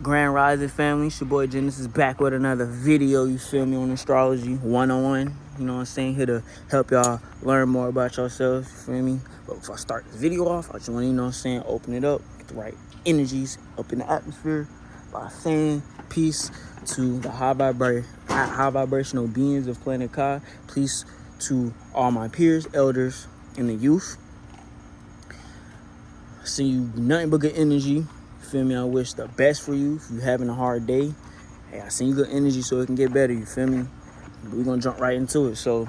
Grand Rising family, it's your boy Jynesis back with another video, you feel me, on astrology 101. You know what I'm saying? Here to help y'all learn more about yourselves, you feel me? But before I start this video off, I just want to, you know what I'm saying, open it up, get the right energies up in the atmosphere by saying peace to the high vibrational beings of Planet Kai. Peace to all my peers, elders, and the youth. I see you nothing but good energy. Feel me? I wish the best for you. If you're having a hard day, hey, I send you good energy so it can get better. You feel me? We're gonna jump right into it. So,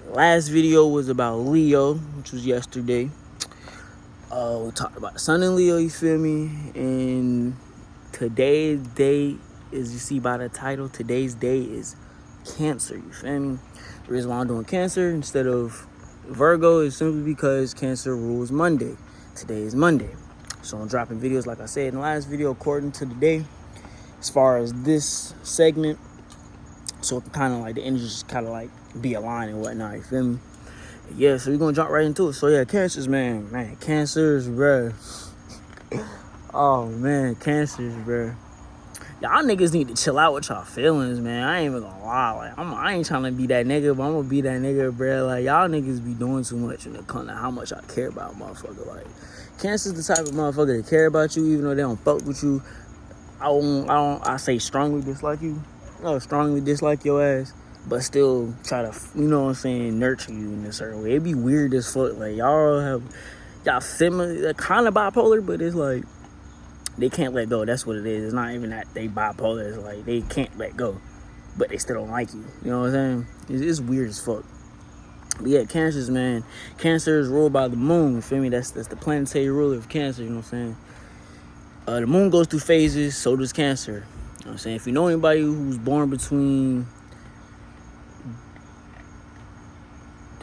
last video was about Leo, which was yesterday. We talked about the sun in Leo. You feel me? And today's day, as you see by the title, today's day is Cancer. You feel me? The reason why I'm doing Cancer instead of Virgo is simply because Cancer rules Monday. Today is Monday. So I'm dropping videos, like I said in the last video, according to the day, as far as this segment. So it can kind of like, the energy just kind of like be aligned and whatnot, you feel me? Yeah, so we're going to jump right into it. So yeah, Cancers, man, Cancers, bro. Oh, man, Cancers, bro. Y'all niggas need to chill out with y'all feelings, man. I ain't even gonna lie. Like, I ain't trying to be that nigga, but I'm gonna be that nigga, bro. Like, y'all niggas be doing too much when it comes to how much I care about motherfucker. Like, Cancer's the type of motherfucker that care about you, even though they don't fuck with you. I say strongly dislike you. Strongly dislike your ass, but still try to, you know what I'm saying, nurture you in a certain way. It be weird as fuck. Like, y'all similar, they're kind of bipolar, but it's like, they can't let go. That's what it is. It's not even that they bipolar. It's like they can't let go, but they still don't like you. You know what I'm saying? It's weird as fuck. But yeah, Cancers, man. Cancer is ruled by the moon. You feel me? That's the planetary ruler of Cancer. You know what I'm saying? The moon goes through phases. So does Cancer. You know what I'm saying? If you know anybody who's born between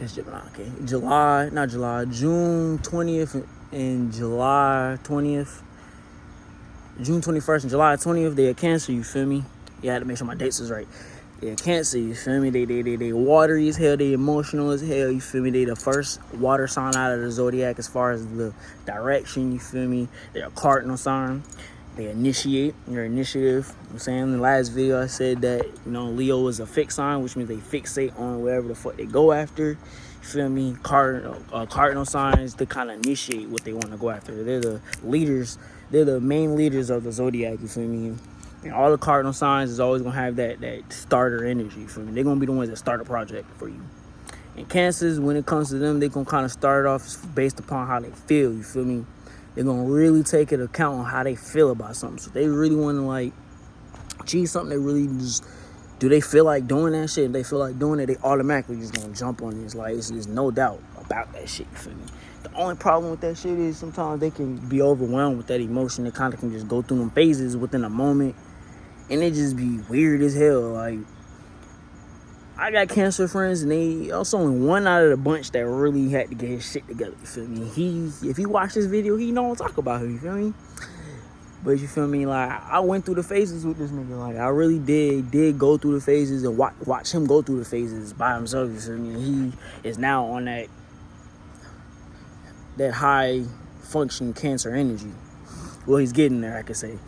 June 20th and July 20th. June 21st and July 20th, they're Cancer, you feel me? Yeah, I had to make sure my dates was right. They're Cancer, you feel me? They watery as hell, they emotional as hell, you feel me? They the first water sign out of the zodiac as far as the direction, you feel me? They're a cardinal sign. They initiate, your initiative. You know what I'm saying? In the last video, I said that, you know, Leo is a fixed sign, which means they fixate on wherever the fuck they go after. You feel me? Cardinal signs, they kind of initiate what they want to go after. They're the leaders. They're the main leaders of the zodiac, you feel me? And all the cardinal signs is always going to have that starter energy, you feel me? They're going to be the ones that start a project for you. And Cancers, when it comes to them, they're going to kind of start it off based upon how they feel, you feel me? They're going to really take into account on how they feel about something. So they really want to, like, choose something they really just, do they feel like doing that shit? If they feel like doing it, they automatically just going to jump on it. It's like, there's no doubt about that shit, you feel me? The only problem with that shit is sometimes they can be overwhelmed with that emotion. They kind of can just go through them phases within a moment, and it just be weird as hell. Like, I got Cancer friends, and they also only one out of the bunch that really had to get his shit together. You feel me? If he watched this video, he know what I'm talking about. You feel me? But you feel me? Like, I went through the phases with this nigga. Like, I really did go through the phases and watch him go through the phases by himself. You feel me? He is now on that high function Cancer energy. Well, he's getting there, I could say.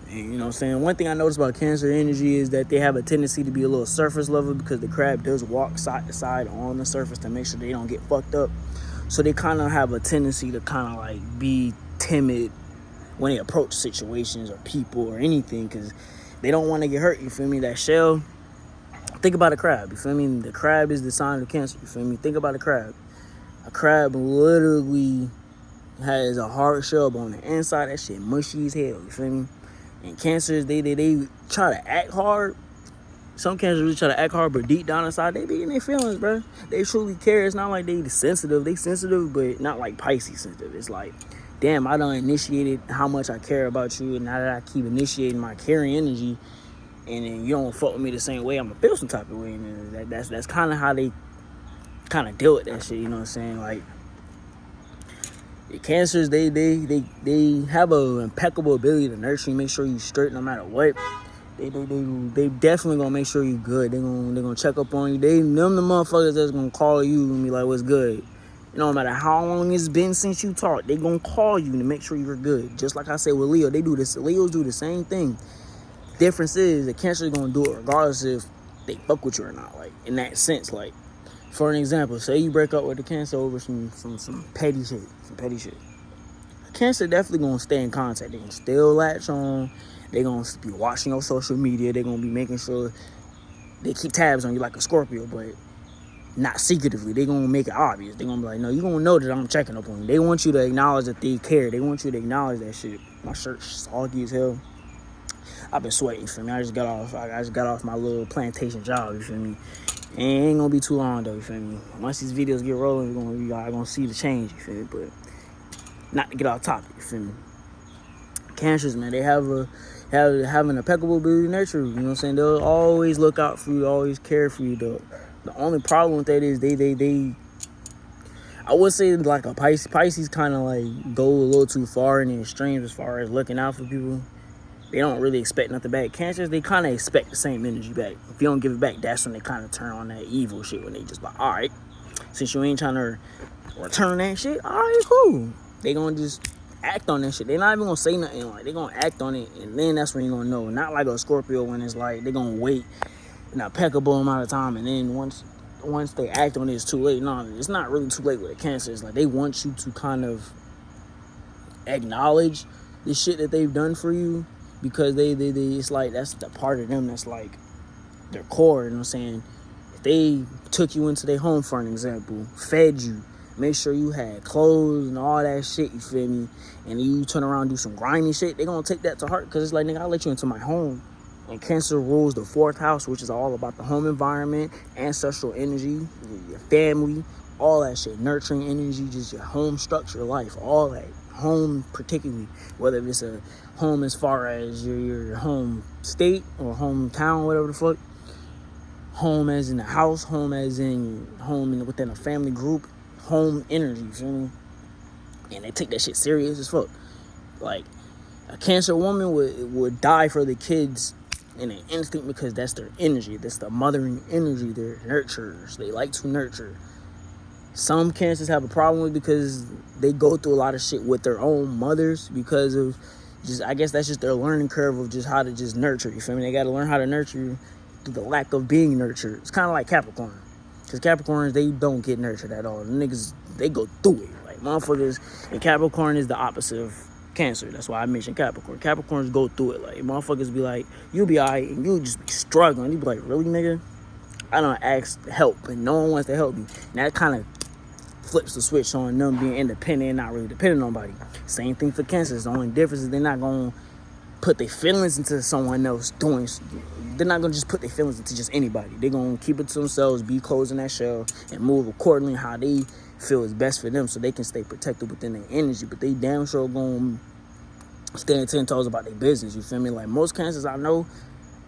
And, you know what I'm saying? One thing I noticed about Cancer energy is that they have a tendency to be a little surface level because the crab does walk side to side on the surface to make sure they don't get fucked up. So they kind of have a tendency to kind of like be timid when they approach situations or people or anything because they don't want to get hurt. You feel me? That shell, think about a crab. You feel me? The crab is the sign of Cancer. You feel me? Think about a crab. A crab literally has a hard shell, but on the inside, that shit mushy as hell, you feel me? And Cancers, they try to act hard. Some Cancers really try to act hard, but deep down inside, they be in their feelings, bro. They truly care. It's not like they sensitive. They sensitive, but not like Pisces sensitive. It's like, damn, I done initiated how much I care about you, and now that I keep initiating my caring energy, and then you don't fuck with me the same way, I'm gonna feel some type of way. And that's kind of how they kind of deal with that shit, you know what I'm saying? Like, the Cancers, they have an impeccable ability to nurture you, make sure you straight no matter what. They definitely gonna make sure you good. They gonna check up on you. Them the motherfuckers that's gonna call you and be like, what's good? No matter how long it's been since you talked, they gonna call you to make sure you're good. Just like I said with Leo, they do this. Leos do the same thing. Difference is the Cancer is gonna do it regardless if they fuck with you or not. Like in that sense, like for an example, say you break up with the Cancer over some petty shit, Cancer definitely gonna stay in contact. They gonna still latch on. They gonna be watching your social media. They gonna be making sure they keep tabs on you like a Scorpio, but not secretively. They gonna make it obvious. They gonna be like, no, you gonna know that I'm checking up on you. They want you to acknowledge that they care. They want you to acknowledge that shit. My shirt's soggy as hell. I've been sweating, you feel me? I just got off my little plantation job, you feel me? And it ain't gonna be too long though, you feel me? Once these videos get rolling, you gonna see the change, you feel me? But not to get off topic, you feel me? Cancers, man, they have an impeccable ability to nurture you. You know what I'm saying? They'll always look out for you, always care for you. The only problem with that is they I would say like a Pisces kind of like go a little too far in the extremes as far as looking out for people. They don't really expect nothing back. Cancers, they kind of expect the same energy back. If you don't give it back, that's when they kind of turn on that evil shit. When they just like, all right, since you ain't trying to return that shit, all right, cool. They gonna just act on that shit. They not even gonna say nothing. Like they gonna act on it, and then that's when you gonna know. Not like a Scorpio when it's like they gonna wait an impeccable amount of time, and then once they act on it, it's too late. No, it's not really too late with a Cancer. It's like they want you to kind of acknowledge the shit that they've done for you, because they it's like that's the part of them that's like their core. You know what I'm saying? If they took you into their home, for an example, fed you, make sure you had clothes and all that shit, you feel me? And you turn around and do some grimy shit, they gonna take that to heart, because it's like, nigga, I let you into my home. And Cancer rules the 4th house, which is all about the home environment, ancestral energy, your family, all that shit, nurturing energy, just your home structure, life, all that. Home particularly, whether it's a home as far as your home state or hometown, whatever the fuck. Home as in the house, home as in home within a family group, home energy, you feel me? And they take that shit serious as fuck. Like, a Cancer woman would die for the kids in an instant, because that's their energy. That's the mothering energy. They're nurturers. They like to nurture. Some Cancers have a problem with, because they go through a lot of shit with their own mothers, because of just, I guess that's just their learning curve of just how to just nurture, you feel me? They got to learn how to nurture through the lack of being nurtured. It's kind of like Capricorn, because Capricorns, they don't get nurtured at all. The niggas, they go through it. Like, motherfuckers, and Capricorn is the opposite of Cancer. That's why I mentioned Capricorn. Capricorns go through it. Like, motherfuckers be like, you'll be all right, and you'll just be struggling. You be like, really, nigga? I don't ask help, and no one wants to help me. And that kind of flips the switch on them being independent and not really dependent on nobody. Same thing for Cancers. The only difference is they're not going to put their feelings into someone else doing. They're not going to just put their feelings into just anybody. They're going to keep it to themselves, be closed in that shell, and move accordingly how they feel is best for them, so they can stay protected within their energy. But they damn sure going to stand 10 toes about their business, you feel me? Like, most Cancers I know,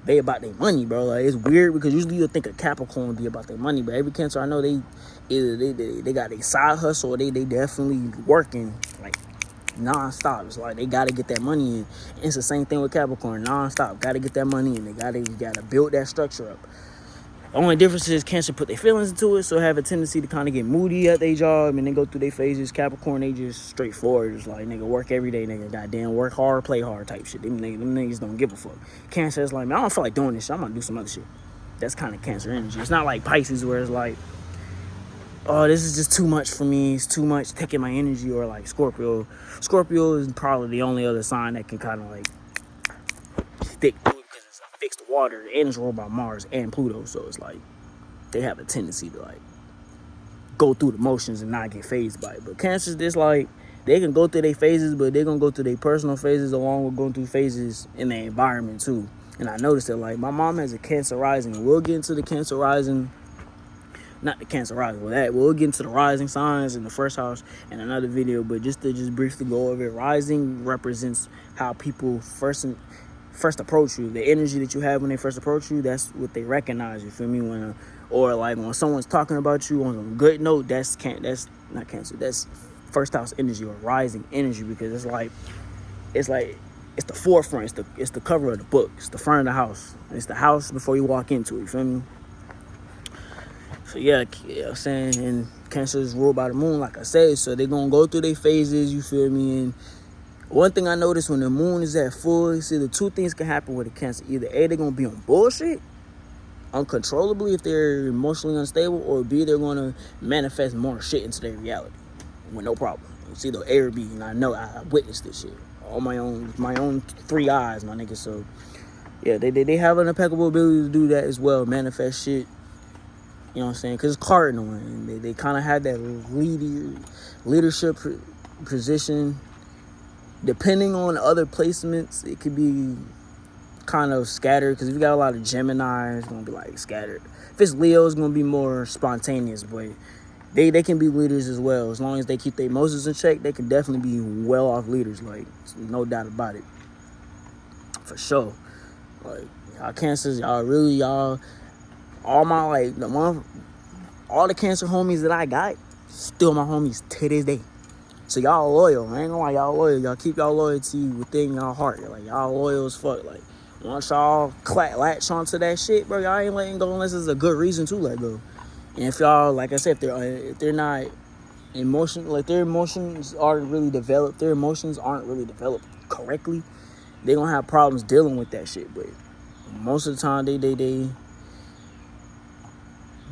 they about their money, bro. Like, it's weird, because usually you'll think a Capricorn would be about their money, but every Cancer I know, they either they got their side hustle, or they definitely working like non-stop. It's like they gotta get that money in. It's the same thing with Capricorn, non-stop. Gotta get that money in. They gotta build that structure up. The only difference is Cancer put their feelings into it, so have a tendency to kind of get moody at their job, and then go through their phases. Capricorn, they just straightforward. It's like, nigga, work every day, nigga. Goddamn, work hard, play hard type shit. Them niggas don't give a fuck. Cancer is like, man, I don't feel like doing this shit. I'm gonna do some other shit. That's kind of Cancer energy. It's not like Pisces, where it's like, oh, this is just too much for me. It's too much taking my energy. Or like Scorpio. Scorpio is probably the only other sign that can kind of like stick through it, because it's a fixed water and it's ruled by Mars and Pluto. So it's like they have a tendency to like go through the motions and not get phased by it. But Cancers, this like, they can go through their phases, but they're gonna go through their personal phases along with going through phases in their environment too. And I noticed that, like, my mom has a Cancer rising. We'll get into the Cancer rising. Not the Cancer rising, we'll get into the rising signs in the first house in another video, but just to briefly go over it, rising represents how people first approach you. The energy that you have when they first approach you, that's what they recognize, you feel me? Or like when someone's talking about you on a good note, that's not Cancer, that's first house energy or rising energy, because it's the forefront, it's the cover of the book, it's the front of the house, it's the house before you walk into it, you feel me? So yeah, you know what I'm saying, and Cancer is ruled by the moon, like I said, so they're gonna go through their phases, you feel me? And one thing I noticed, when the moon is at full, it's either two things can happen with a Cancer. Either A, they're gonna be on bullshit uncontrollably if they're emotionally unstable, or B, they're gonna manifest more shit into their reality with no problem. It's either A or B, and I know I witnessed this shit on my own 3 eyes, my nigga. So yeah, they have an impeccable ability to do that as well, manifest shit. You know what I'm saying? Because it's cardinal, and they kind of have that leadership position. Depending on other placements, it could be kind of scattered. Because if you got a lot of Gemini, it's going to be like scattered. If it's Leo, it's going to be more spontaneous, but they can be leaders as well. As long as they keep their emotions in check, they can definitely be well-off leaders. Like, no doubt about it. For sure. Like, y'all Cancers, y'all, all my, like, all the Cancer homies that I got, still my homies to this day. So y'all loyal. I ain't gonna lie, y'all loyal. Y'all keep y'all loyalty within y'all heart. Like, y'all loyal as fuck. Like, once y'all latch onto that shit, bro, y'all ain't letting go unless there's a good reason to let go. And if y'all, like I said, if they're not like their emotions aren't really developed correctly, they gonna have problems dealing with that shit. But most of the time,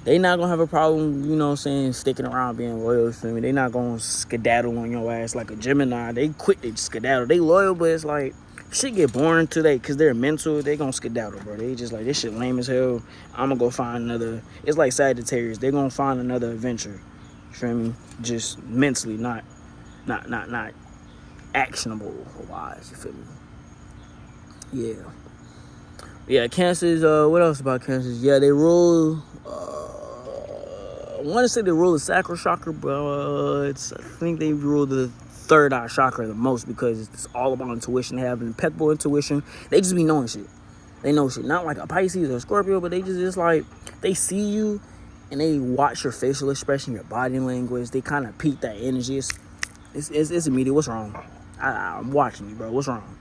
they not gonna have a problem, you know what I'm saying, sticking around being loyal, you feel me? They not gonna skedaddle on your ass like a Gemini. They quit, they skedaddle. They loyal, but it's like, shit get boring today because they're mental. They gonna skedaddle, bro. They just like, this shit lame as hell. I'm gonna go find another. It's like Sagittarius. They're gonna find another adventure. You feel me? Just mentally, not actionable wise. You feel me? Yeah. Cancers. What else about Cancers? Yeah, they rule. I want to say they rule the sacral chakra, but I think they rule the third eye chakra the most because it's all about intuition. They have impeccable intuition. They just be knowing shit. They know shit. Not like a Pisces or a Scorpio, but they just like, they see you and they watch your facial expression, your body language. They kind of peep that energy. It's immediate. What's wrong? I'm watching you, bro. What's wrong?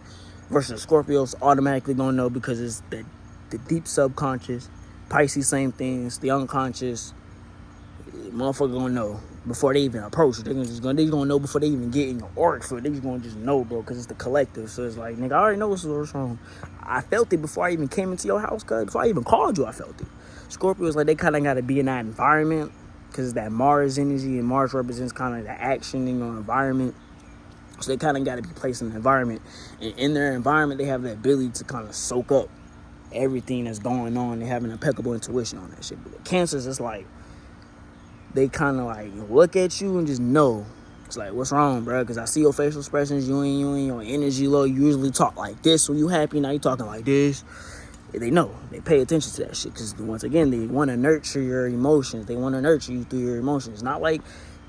Versus Scorpios automatically gonna know because it's the deep subconscious. Pisces, same things. The unconscious. Motherfucker gonna know before they even approach it. They gonna know before they even get in your auric field. They just gonna know, bro, because it's the collective. So it's like, nigga, I already know what's wrong. I felt it before I even came into your house, cuz. Before I even called you, I felt it. Scorpios, like, they kind of gotta be in that environment because it's that Mars energy, and Mars represents kind of the action in your environment. So they kind of gotta be placed in the environment, and in their environment, they have the ability to kind of soak up everything that's going on. They have an impeccable intuition on that shit. But with Cancers, it's like, they kind of like look at you and just know. It's like, what's wrong, bro? Because I see your facial expressions, you and your energy low. You usually talk like this when you happy. Now you talking like this. They know. They pay attention to that shit because, once again, they want to nurture your emotions. They want to nurture you through your emotions. Not like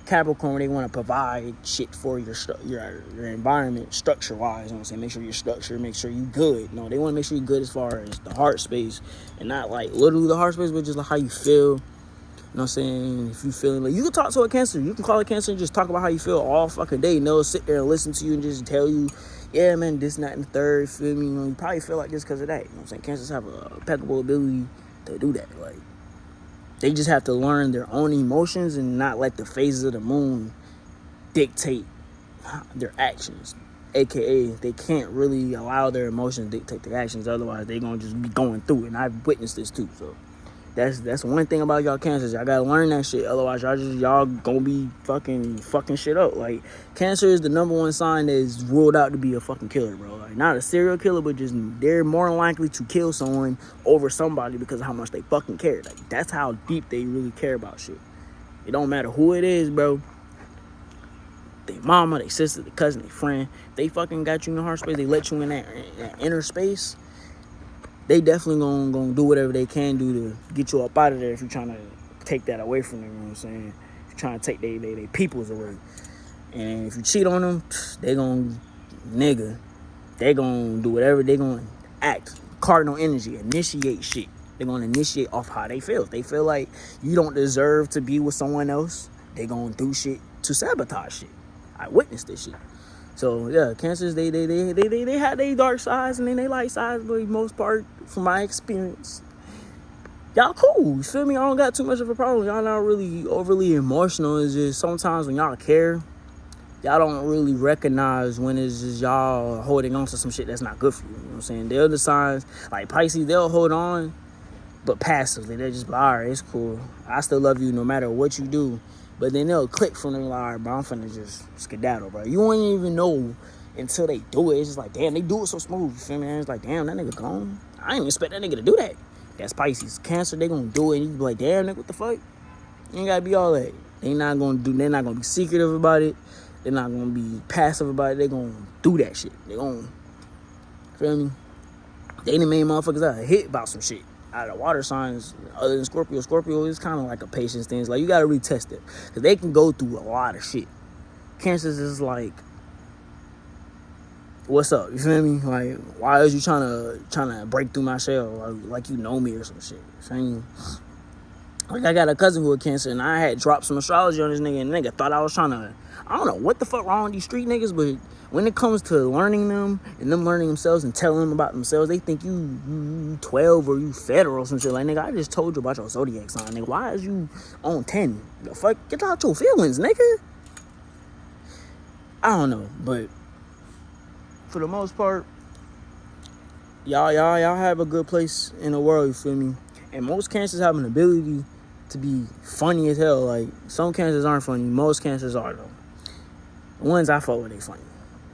Capricorn, they want to provide shit for your environment structure-wise. You know what I'm saying? Make sure you're structured. Make sure you good. No, they want to make sure you're good as far as the heart space. And not like literally the heart space, but just like how you feel. You know what I'm saying? If you feeling like, you can talk to a Cancer. You can call a Cancer and just talk about how you feel all fucking day. And they'll sit there and listen to you and just tell you, yeah, man, this, that, and the third. Feel me? You know, you probably feel like this because of that. You know what I'm saying? Cancers have a impeccable ability to do that. Like, they just have to learn their own emotions and not let the phases of the moon dictate their actions. AKA, they can't really allow their emotions to dictate their actions. Otherwise, they're going to just be going through it. And I've witnessed this too, so. That's one thing about y'all Cancers. Y'all gotta learn that shit. Otherwise, y'all gonna be fucking shit up. Like, Cancer is the number one sign that is ruled out to be a fucking killer, bro. Like, not a serial killer, but just they're more likely to kill someone over somebody because of how much they fucking care. Like, that's how deep they really care about shit. It don't matter who it is, bro. They mama, they sister, they cousin, they friend. They fucking got you in the heart space. They let you in that inner space. They definitely gonna do whatever they can do to get you up out of there if you're trying to take that away from them, you know what I'm saying? If you're trying to take they peoples away. And if you cheat on them, they gonna do whatever. They gonna act, cardinal energy, initiate shit. They're gonna initiate off how they feel. If they feel like you don't deserve to be with someone else, they gonna do shit to sabotage shit. I witnessed this shit. So yeah, Cancers, they have their dark sides and then they light sides, but for the most part, from my experience, y'all cool. You feel me? I don't got too much of a problem. Y'all not really overly emotional. It's just sometimes when y'all care, y'all don't really recognize when it's just y'all holding on to some shit that's not good for you. You know what I'm saying? The other signs, like Pisces, they'll hold on, but passively. They're just like, all right, it's cool. I still love you no matter what you do. But then they'll click from them, like, all right, bro, I'm finna just skedaddle, bro. You won't even know until they do it. It's just like, damn, they do it so smooth. You feel me? And it's like, damn, that nigga gone. I didn't even expect that nigga to do that. That's Pisces. Cancer, they gonna do it, and you be like, damn, nigga, what the fuck? You ain't gotta be all that. They're not gonna be secretive about it. They're not gonna be passive about it. They gonna do that shit. They gonna, feel me? They the main motherfuckers out hit about some shit. Out of water signs, other than Scorpio. Scorpio is kind of like a patience thing. It's like, you gotta retest it. Because they can go through a lot of shit. Cancers is like, what's up? You feel me? Like, why is you trying to break through my shell? Like you know me or some shit. You feel me? Like, I got a cousin who a Cancer, and I had dropped some astrology on this nigga, and the nigga thought I was trying to, I don't know what the fuck wrong with these street niggas, but when it comes to learning them and them learning themselves and telling them about themselves, they think you 12 or you federal or some shit. Like, nigga, I just told you about your zodiac sign, nigga. Why is you on 10? The fuck? Get out your feelings, nigga. I don't know, but for the most part, y'all have a good place in the world, you feel me? And most Cancers have an ability to be funny as hell. Like, some Cancers aren't funny. Most Cancers are, though. The ones I fuck with, they funny.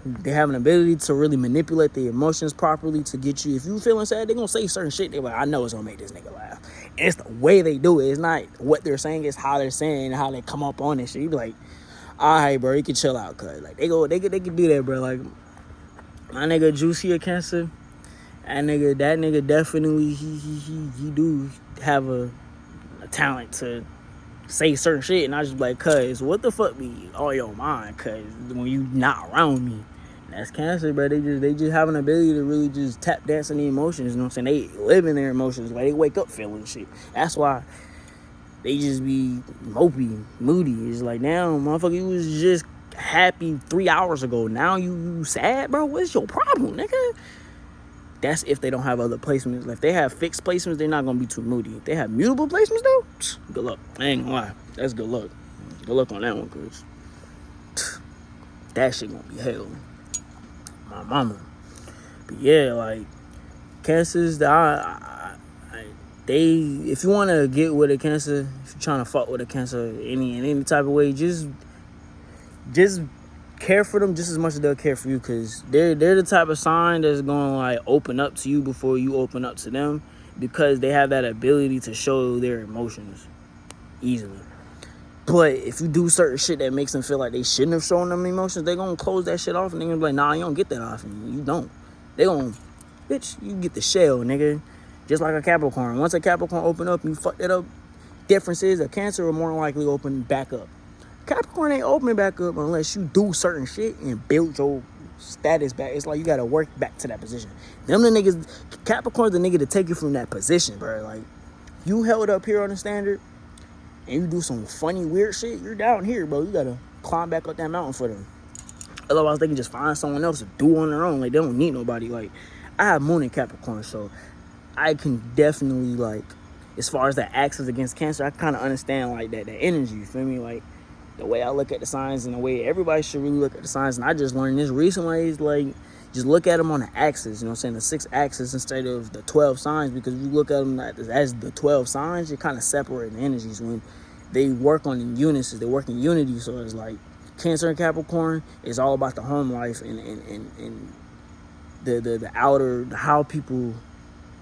They have an ability to really manipulate the emotions properly to get you. If you feeling sad, they gonna say certain shit. They're like, I know it's gonna make this nigga laugh. And it's the way they do it. It's not what they're saying. It's how they're saying, how they come up on this shit. You be like, all right, bro, you can chill out, cuz. Like, they can do that, bro. Like, my nigga Juicy a Cancer. That nigga definitely, he do have a talent to say certain shit, and I just be like, cuz, what the fuck be on your mind, cuz, when you not around me? That's Cancer, bro. They just have an ability to really just tap dance in the emotions, you know what I'm saying? They live in their emotions, like, they wake up feeling shit. That's why they just be mopey, moody. It's like, now, motherfucker, you was just happy 3 hours ago. Now you sad, bro? What's your problem, nigga? That's if they don't have other placements. Like, if they have fixed placements, they're not gonna be too moody. If they have mutable placements, though, good luck. I ain't gonna lie. That's good luck. Good luck on that one, cause that shit gonna be hell. My mama. But yeah, like, Cancers, if you wanna get with a Cancer, if you're trying to fuck with a Cancer in any type of way, just care for them just as much as they'll care for you, because they're the type of sign that's going to, like, open up to you before you open up to them, because they have that ability to show their emotions easily. But if you do certain shit that makes them feel like they shouldn't have shown them emotions, they're going to close that shit off, and they're going to be like, nah, you don't get that off of me. You don't. They going to, bitch, you get the shell, nigga. Just like a Capricorn. Once a Capricorn open up and you fuck that up, difference is a Cancer will more likely open back up. Capricorn ain't opening back up unless you do certain shit and build your status back. It's like you gotta work back to that position. Them the niggas, Capricorn's the nigga to take you from that position, bro. Like, you held up here on the standard and you do some funny, weird shit, you're down here, bro. You gotta climb back up that mountain for them. Otherwise, they can just find someone else to do on their own. Like, they don't need nobody. Like, I have Moon in Capricorn, so I can definitely, like, as far as that axis against Cancer, I kind of understand, like, that energy, you feel me? Like, the way I look at the signs and the way everybody should really look at the signs, and I just learned this recently, is like, just look at them on the axis, you know what I'm saying, the 6 axis instead of the 12 signs, because if you look at them as the 12 signs, you're kind of separating the energies. When they work on Jynesis, they work in unity, so it's like Cancer and Capricorn is all about the home life and the outer, how people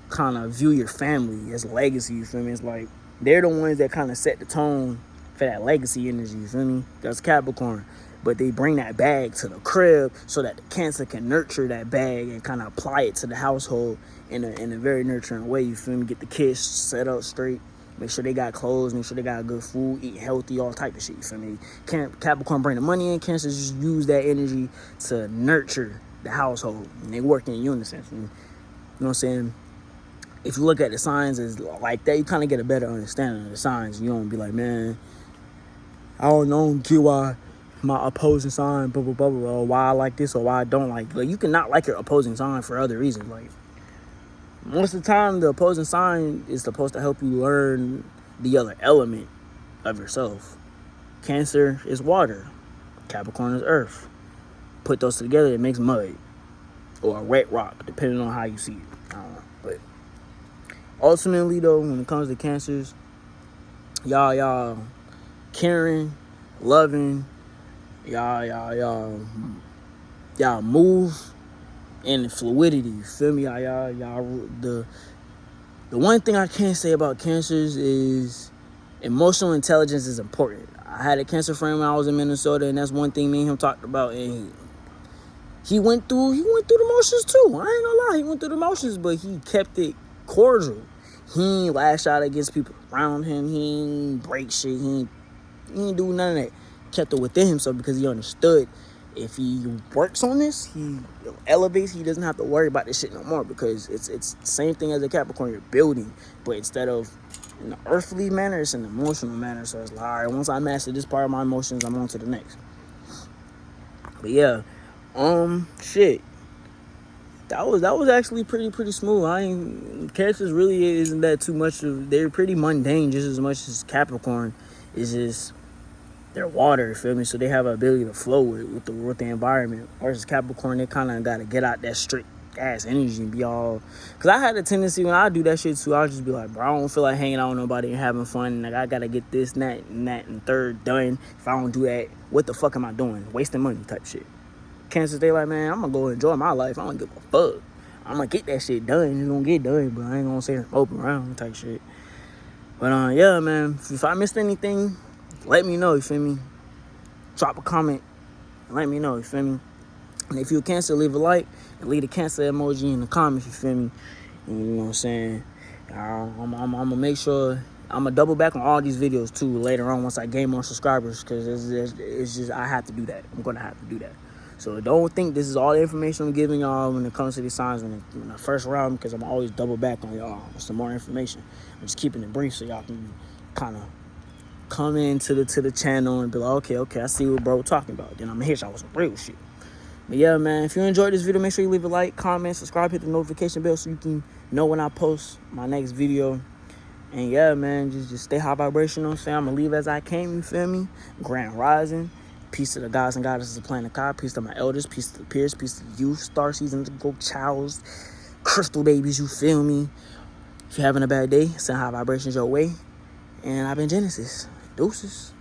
kind of view your family as legacy, you feel me? It's like, they're the ones that kind of set the tone for that legacy energy, you feel me? That's Capricorn. But they bring that bag to the crib so that the Cancer can nurture that bag and kind of apply it to the household in a very nurturing way, you feel me? Get the kids set up straight, make sure they got clothes, make sure they got good food, eat healthy, all type of shit, you feel me? Capricorn bring the money in, Cancer just use that energy to nurture the household, and they work in unison. You know what I'm saying? If you look at the signs as like that, you kind of get a better understanding of the signs. You don't be like, man, I don't get why my opposing sign, blah, blah, blah, blah, or why I like this or why I don't like. Like, you cannot like your opposing sign for other reasons. Like, Most of the time, the opposing sign is supposed to help you learn the other element of yourself. Cancer is water. Capricorn is earth. Put those together, it makes mud. Or a wet rock, depending on how you see it. I don't know. But ultimately, though, when it comes to cancers, y'all caring, loving, y'all move in fluidity. You feel me? The one thing I can't say about cancers is emotional intelligence is important. I had a cancer friend when I was in Minnesota, and that's one thing me and him talked about. And he went through the motions too. I ain't gonna lie, he went through the motions, but he kept it cordial. He ain't lash out against people around him. He ain't break shit. He ain't do none of that. Kept it within himself because he understood if he works on this, he elevates. He doesn't have to worry about this shit no more because it's the same thing as a Capricorn. You're building, but instead of in an earthly manner, it's an emotional manner. So it's like, all right, once I master this part of my emotions, I'm on to the next. But yeah, shit. That was actually pretty smooth. Cancers really isn't that too much of. They're pretty mundane, just as much as Capricorn is just. They're water, you feel me? So they have an ability to flow with the environment. Versus Capricorn, they kind of got to get out that strict ass energy and be all. Because I had a tendency when I do that shit too, I'll just be like, bro, I don't feel like hanging out with nobody and having fun. Like, I got to get this, and that, and third done. If I don't do that, what the fuck am I doing? Wasting money type shit. Cancers, they like, man, I'm going to go enjoy my life. I don't give a fuck. I'm going to get that shit done. It's going to get done, but I ain't going to say open around type shit. But, yeah, man, if I missed anything, let me know, you feel me? Drop a comment and let me know, you feel me? And if you're a Cancer, leave a like and leave a Cancer emoji in the comments, you feel me? And you know what I'm saying? I'm going to make sure, I'm going to double back on all these videos too later on once I gain more subscribers because it's just, I have to do that. I'm going to have to do that. So don't think this is all the information I'm giving y'all when it comes to these signs in the first round because I'm always double back on y'all with some more information. I'm just keeping it brief so y'all can kind of come into the channel and be like, okay, I see what bro talking about. Then I'm gonna hit y'all with some real shit. But yeah, man, if you enjoyed this video, make sure you leave a like, comment, subscribe, hit the notification bell so you can know when I post my next video. And yeah, man, just stay high vibrational, fam. I'm gonna leave as I came, you feel me? Grand rising. Peace to the gods and goddesses of Planet God. Peace to my elders. Peace to the peers. Peace to the youth. Star seasons, go childs, crystal babies, you feel me? If you're having a bad day, send high vibrations your way. And I've been Jynesis. Deuces.